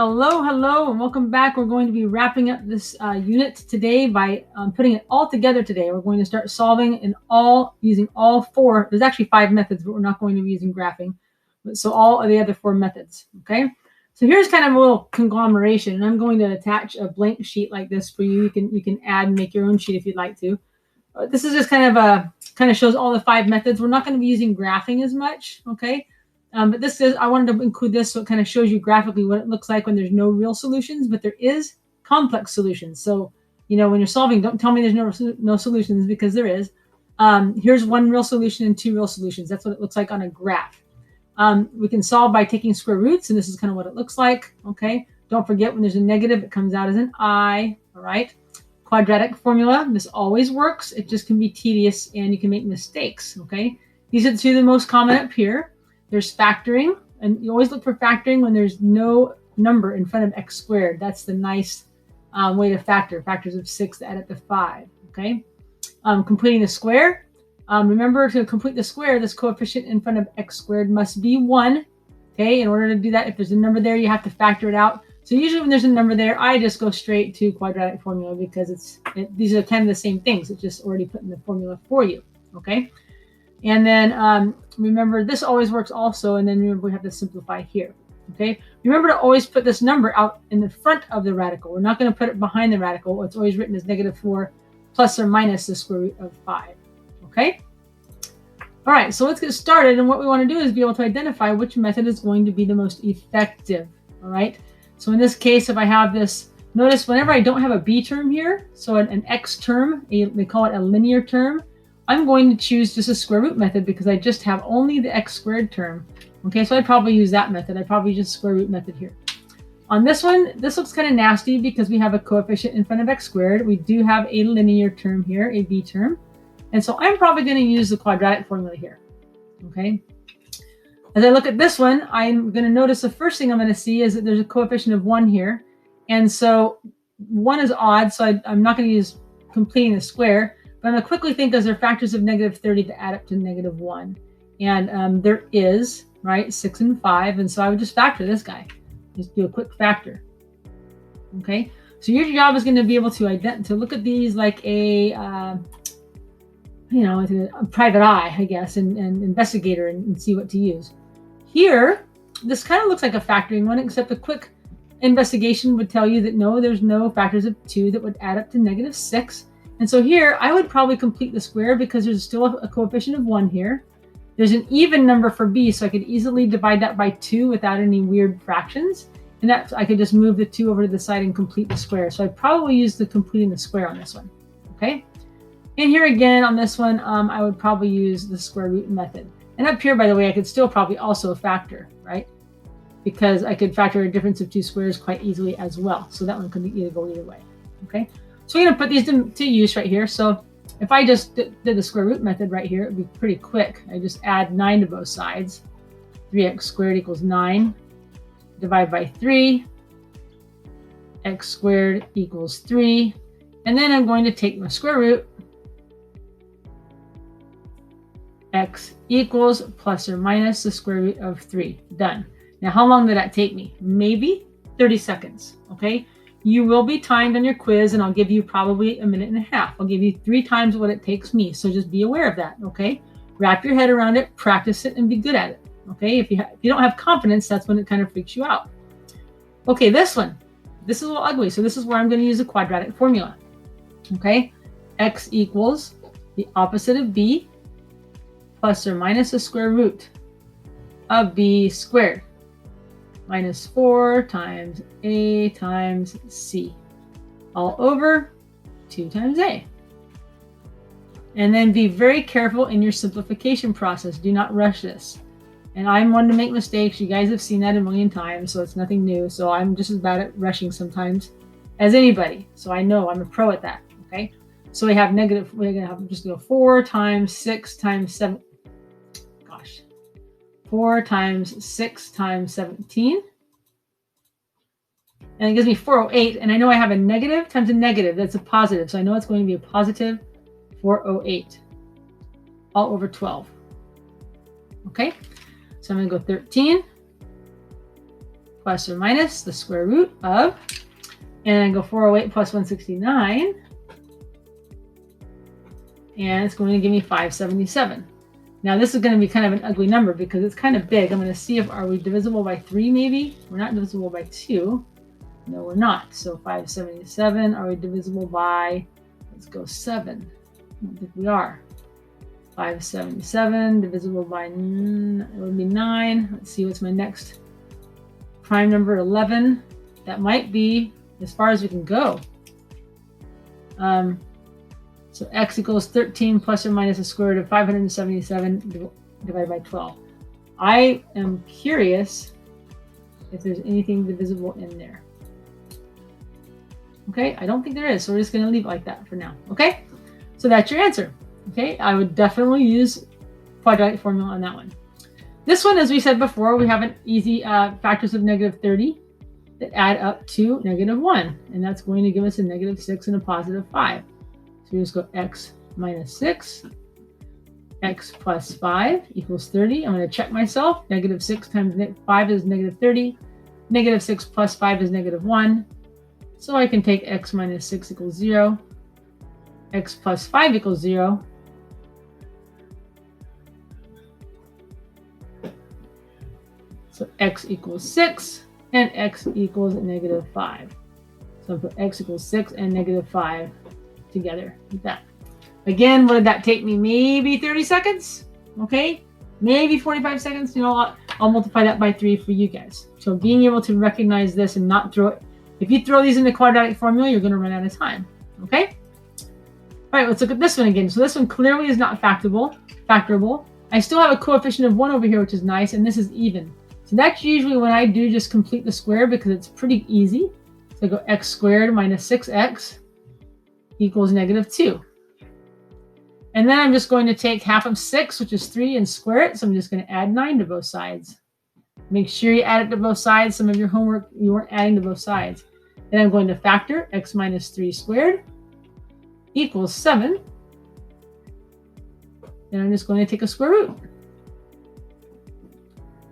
Hello, hello, and welcome back. We're going to be wrapping up this unit today by putting it all together today. We're going to start solving using all four. There's actually 5 methods, but we're not going to be using graphing. So all of the other 4 methods, okay? So here's kind of a little conglomeration, and I'm going to attach a blank sheet like this for you. You can add and make your own sheet if you'd like to. This is just kind of shows all the 5 methods. We're not going to be using graphing as much, okay? But I wanted to include this so it kind of shows you graphically what it looks like when there's no real solutions, but there is complex solutions. So, when you're solving, don't tell me there's no solutions, because there is. Here's 1 real solution and 2 real solutions. That's what it looks like on a graph. We can solve by taking square roots, and this is kind of what it looks like, okay? Don't forget, when there's a negative, it comes out as an I, all right? Quadratic formula, this always works. It just can be tedious, and you can make mistakes, okay? These are the 2 the most common up here. There's factoring, and you always look for factoring when there's no number in front of x squared. That's the nice way to factor. Factors of 6 that add up to 5, okay? Completing the square. Remember, to complete the square, this coefficient in front of x squared must be 1, okay? In order to do that, if there's a number there, you have to factor it out. So usually when there's a number there, I just go straight to quadratic formula, because these are kind of the same things. It's just already put in the formula for you, okay? And then remember, this always works also. And then remember, we have to simplify here. Okay. Remember to always put this number out in the front of the radical. We're not going to put it behind the radical. It's always written as -4 plus or minus the square root of 5. Okay. All right. So let's get started. And what we want to do is be able to identify which method is going to be the most effective. All right. So in this case, if I have this, notice whenever I don't have a b term here, so an x term, they call it a linear term, I'm going to choose just a square root method, because I just have only the x squared term. Okay, so I'd probably use that method. I'd probably use square root method here. On this one, this looks kind of nasty because we have a coefficient in front of x squared. We do have a linear term here, a b term. And so I'm probably going to use the quadratic formula here. Okay. As I look at this one, I'm going to notice the first thing I'm going to see is that there's a coefficient of 1 here. And so 1 is odd, so I'm not going to use completing the square. But I'm going to quickly think, is there factors of -30 that add up to -1? And there is, right, 6 and 5. And so I would just factor this guy. Just do a quick factor. Okay. So your job is going to be able to look at these like a private eye, I guess, and investigator and see what to use. Here, this kind of looks like a factoring one, except a quick investigation would tell you that no, there's no factors of 2 that would add up to -6. And so here, I would probably complete the square, because there's still a coefficient of 1 here. There's an even number for b, so I could easily divide that by 2 without any weird fractions. And I could just move the 2 over to the side and complete the square. So I'd probably use the completing the square on this one, okay? And here again, on this one, I would probably use the square root method. And up here, by the way, I could still probably also factor, right? Because I could factor a difference of 2 squares quite easily as well. So that one could go either way, okay? So we're going to put these to use right here. So if I just did the square root method right here, it would be pretty quick. I just add 9 to both sides. 3x squared equals 9. Divide by 3. X squared equals 3. And then I'm going to take my square root. X equals plus or minus the square root of 3. Done. Now, how long did that take me? Maybe 30 seconds, okay? You will be timed on your quiz, and I'll give you probably 1.5 minutes. I'll give you 3 times what it takes me. So just be aware of that, okay? Wrap your head around it, practice it, and be good at it, okay? If you don't have confidence, that's when it kind of freaks you out. Okay, this one. This is a little ugly. So this is where I'm going to use a quadratic formula, okay? X equals the opposite of b plus or minus the square root of b squared. -4 times a times c, all over 2 times a. And then be very careful in your simplification process. Do not rush this. And I'm one to make mistakes. You guys have seen that a million times, so it's nothing new. So I'm just as bad at rushing sometimes as anybody. So I know I'm a pro at that, okay? So we're going to have just go 4 times 6 times 7. 4 times 6 times 17. And it gives me 408. And I know I have a negative times a negative. That's a positive. So I know it's going to be a positive 408. All over 12. Okay. So I'm going to go 13 plus or minus the square root of, and then go 408 plus 169, and it's going to give me 577. Now this is going to be kind of an ugly number because it's kind of big. I'm going to see if are we divisible by 3 maybe? We're not divisible by 2. No, we're not. So 577, are we divisible by, let's go 7. I don't think we are. 577 divisible by, it would be 9. Let's see, what's my next prime number? 11. That might be as far as we can go. So x equals 13 plus or minus the square root of 577 divided by 12. I am curious if there's anything divisible in there. Okay, I don't think there is, so we're just going to leave it like that for now. Okay, so that's your answer. Okay, I would definitely use quadratic formula on that one. This one, as we said before, we have an easy factors of negative 30 that add up to negative 1, and that's going to give us a negative 6 and a positive 5. So we just go x minus 6, x plus 5 equals 30. I'm going to check myself. Negative 6 times 5 is negative 30. Negative 6 plus 5 is negative 1. So I can take x minus 6 equals 0. X plus 5 equals 0. So x equals 6 and x equals negative 5. So I put x equals 6 and negative 5 together with that. Again, what did that take me? Maybe 30 seconds. Okay, maybe 45 seconds. You know, I'll multiply that by 3 for you guys. So being able to recognize this and not throw it. If you throw these in the quadratic formula, you're going to run out of time. Okay. All right, let's look at this one again. So this one clearly is not factorable. I still have a coefficient of 1 over here, which is nice, and this is even. So that's usually when I do just complete the square because it's pretty easy. So I go x squared minus 6x equals negative 2. And then I'm just going to take half of 6, which is 3, and square it. So I'm just going to add 9 to both sides. Make sure you add it to both sides. Some of your homework, you weren't adding to both sides. Then I'm going to factor x minus 3 squared equals 7. And I'm just going to take a square root.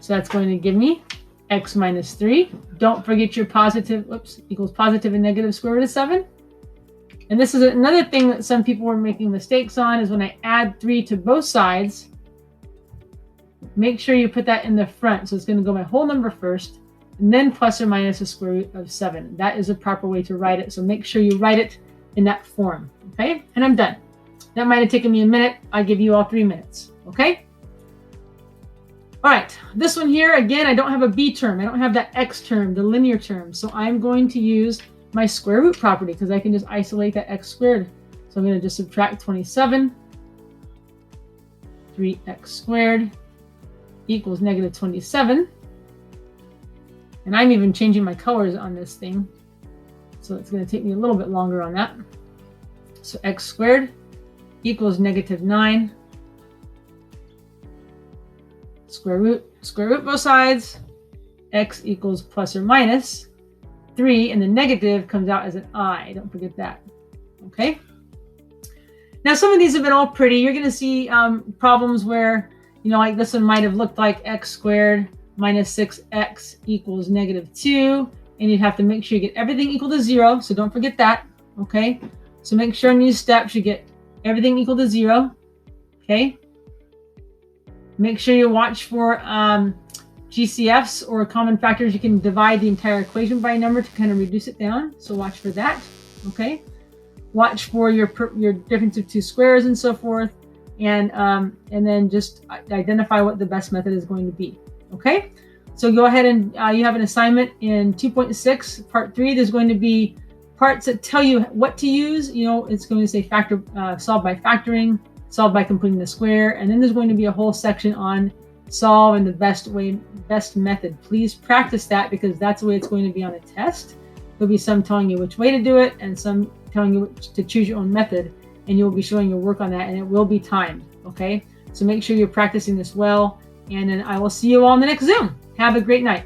So that's going to give me x minus 3. Don't forget your positive, equals positive and negative square root of 7. And this is another thing that some people were making mistakes on, is when I add 3 to both sides, make sure you put that in the front. So it's going to go my whole number first, and then plus or minus the square root of 7. That is a proper way to write it. So make sure you write it in that form. Okay, and I'm done. That might have taken me a minute. I give you all 3 minutes. Okay. All right, this one here, again, I don't have a b term. I don't have that x term, the linear term. So I'm going to use my square root property because I can just isolate that x squared. So I'm going to just subtract 27. 3x squared equals negative 27. And I'm even changing my colors on this thing. So it's going to take me a little bit longer on that. So x squared equals negative 9. Square root both sides. X equals plus or minus 3, and the negative comes out as an I. Don't forget that. Okay. Now some of these have been all pretty. You're going to see problems where, you know, like this one might have looked like x squared minus 6x equals negative 2, and you'd have to make sure you get everything equal to 0. So don't forget that. Okay. So make sure in these steps you get everything equal to 0. Okay. Make sure you watch for GCFs or common factors. You can divide the entire equation by a number to kind of reduce it down. So watch for that. Okay. Watch for your difference of two squares and so forth, and then just identify what the best method is going to be. Okay. So go ahead and you have an assignment in 2.6 part 3. There's going to be parts that tell you what to use. You know, it's going to say solve by factoring, solve by completing the square, and then there's going to be a whole section on solve and the best method. Please practice that because that's the way it's going to be on a test. There'll be some telling you which way to do it and some telling you to choose your own method, and you'll be showing your work on that, and it will be timed. Okay, so make sure you're practicing this well, and then I will see you all in the next Zoom. Have a great night.